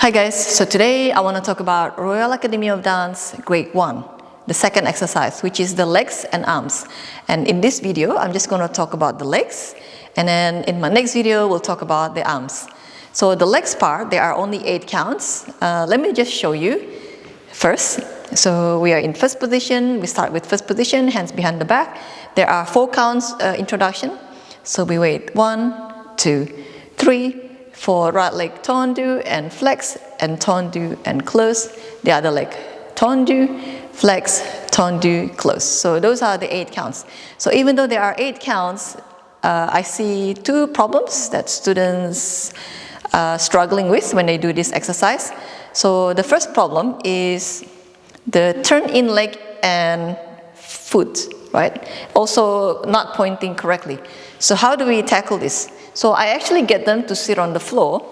Hi guys, so today I want to talk about Royal Academy of Dance Grade 1, the second exercise, which is the legs and arms. And in this video, I'm just going to talk about the legs, and then in my next video, we'll talk about the arms. So the legs part, there are only 8 counts. Let me just show you first. So we are in first position, we start with first position, hands behind the back. There are 4 counts introduction. So we wait 1, 2, 3, 4 right leg tendu and flex and tendu and close. The other leg tendu, flex, tendu, close. So those are the 8 counts. So even though there are 8 counts, I see 2 problems that students are struggling with when they do this exercise. So the first problem is the turn in leg and foot, right? Also not pointing correctly. So how do we tackle this? So I actually get them to sit on the floor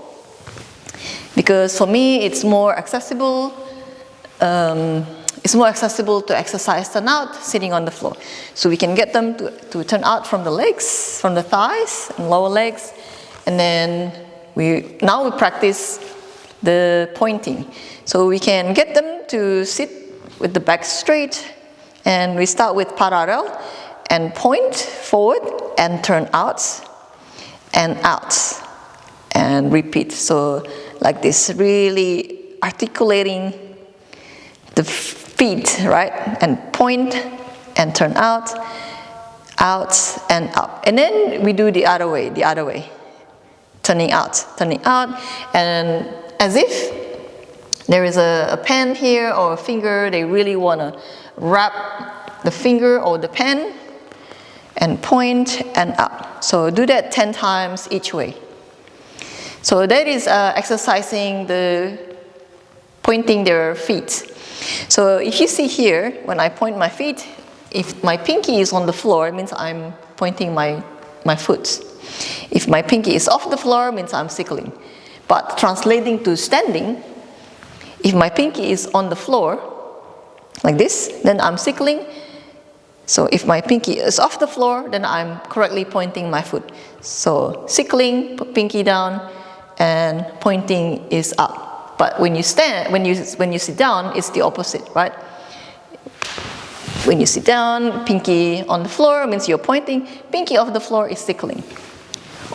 because for me it's more accessible. It's more accessible to exercise turn out sitting on the floor. So we can get them to turn out from the legs, from the thighs and lower legs, and then now we practice the pointing. So we can get them to sit with the back straight, and we start with parallel and point forward and turn out and out and repeat. So like this, really articulating the feet, right? And point and turn out and up. And then we do the other way, turning out, and as if there is a pen here or a finger, they really want to wrap the finger or the pen and point and up. So do that 10 times each way. So that is exercising the pointing their feet. So if you see here, when I point my feet, if my pinky is on the floor, it means I'm pointing my foot. If my pinky is off the floor, it means I'm sickling. But translating to standing, if my pinky is on the floor, like this, then I'm sickling. So if my pinky is off the floor, then I'm correctly pointing my foot. So sickling, put pinky down, and pointing is up. But when you stand, when you sit down, it's the opposite, right? When you sit down, pinky on the floor means you're pointing. Pinky off the floor is sickling.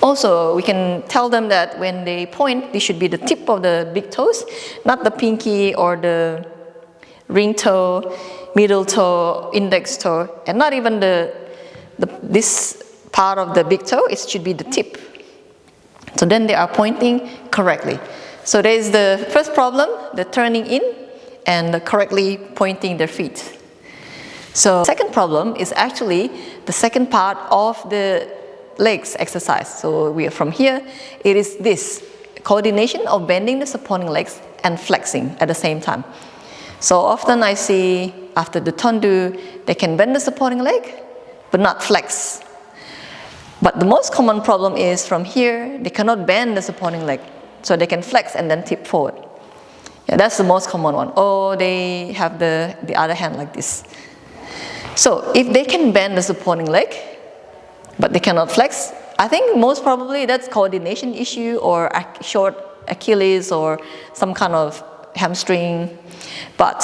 Also, we can tell them that when they point, this should be the tip of the big toes, not the pinky or the ring toe, middle toe, index toe, and not even this part of the big toe. It should be the tip. So then they are pointing correctly. So there is the first problem, the turning in and the correctly pointing their feet. So second problem is actually the second part of the legs exercise. So we are from here. It is this coordination of bending the supporting legs and flexing at the same time. So often I see after the tendu, they can bend the supporting leg, but not flex. But the most common problem is from here, they cannot bend the supporting leg. So they can flex and then tip forward. Yeah, that's the most common one. Or they have the other hand like this. So if they can bend the supporting leg, but they cannot flex, I think most probably that's coordination issue or short Achilles or some kind of hamstring. But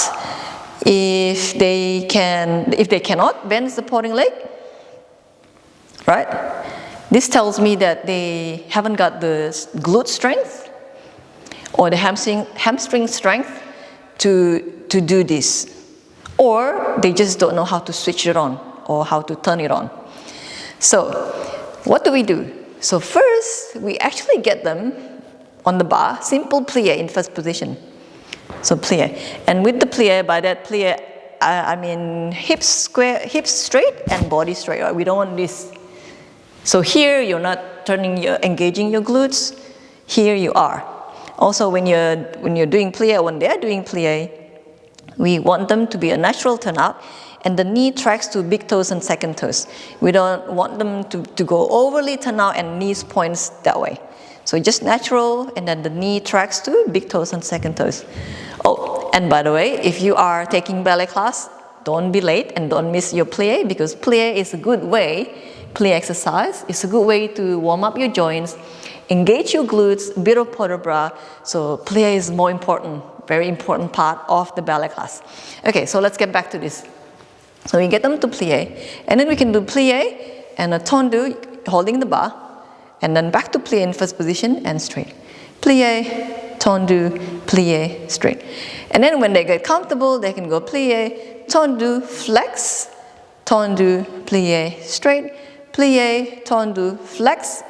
if they cannot bend the supporting leg, right? This tells me that they haven't got the glute strength or the hamstring strength to do this. Or they just don't know how to switch it on or how to turn it on. So what do? So first, we actually get them on the bar, simple plie in first position. So plie. And with the plie, by that plie, I mean hips straight and body straight. Right? We don't want this. So here you're not engaging your glutes. Here you are. Also when you're doing plie, when they're doing plie, we want them to be a natural turnout, and the knee tracks to big toes and second toes. We don't want them to go overly turn out and knees points that way. So just natural, and then the knee tracks to big toes and second toes. Oh, and by the way, if you are taking ballet class, don't be late and don't miss your plie, because plie is a good way, plie exercise is a good way to warm up your joints engage your glutes, a bit of vertebra. So plie is more important, very important part of the ballet class. Okay, so let's get back to this. So we get them to plie, and then we can do plie and a tendu holding the bar, and then back to plie in first position and straight. Plie, tendu, plie, straight. And then when they get comfortable, they can go plie, tendu, flex, tendu, plie, straight, plie, tendu, flex,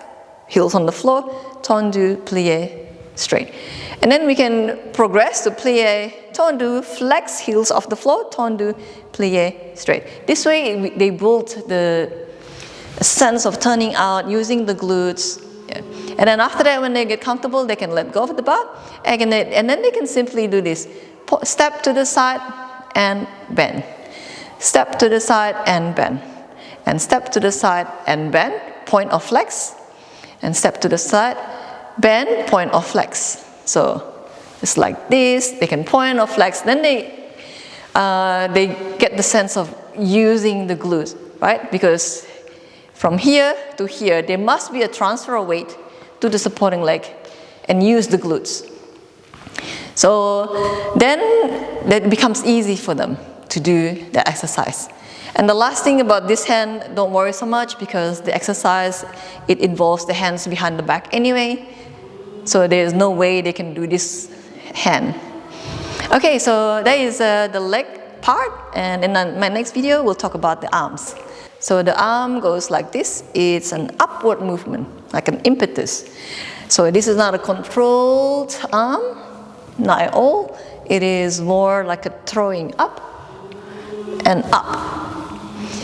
heels on the floor, tendu, plie, straight. And then we can progress to plie, tendu, flex, heels off the floor, tendu, plie, straight. This way they build the sense of turning out, using the glutes. Yeah. And then after that, when they get comfortable, they can let go of the bar, and then they can simply do this. Step to the side and bend. Step to the side and bend. And step to the side and bend, point of flex. And step to the side, bend, point of flex. So it's like this, they can point or flex, then they get the sense of using the glutes, right? Because from here to here, there must be a transfer of weight to the supporting leg and use the glutes. So then that becomes easy for them to do the exercise. And the last thing about this hand, don't worry so much, because the exercise, it involves the hands behind the back anyway. So there's no way they can do this hand. Okay, so that is the leg part, and in my next video, we'll talk about the arms. So the arm goes like this. It's an upward movement, like an impetus. So this is not a controlled arm, not at all. It is more like a throwing up and up.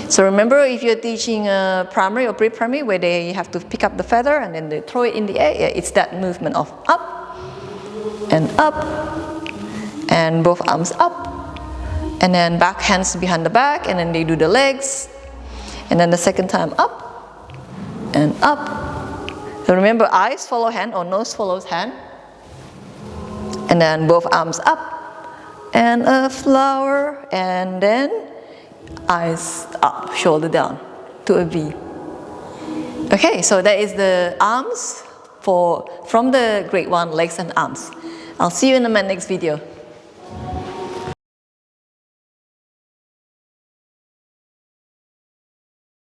So remember, if you're teaching primary or pre-primary, where they have to pick up the feather and then they throw it in the air, it's that movement of up, and both arms up, and then back hands behind the back, and then they do the legs. And then the second time up and up. So remember, eyes follow hand or nose follows hand. And then both arms up and a flower, and then eyes up, shoulder down to a V. Okay, so that is the arms from the grade 1 legs and arms. I'll see you in my next video.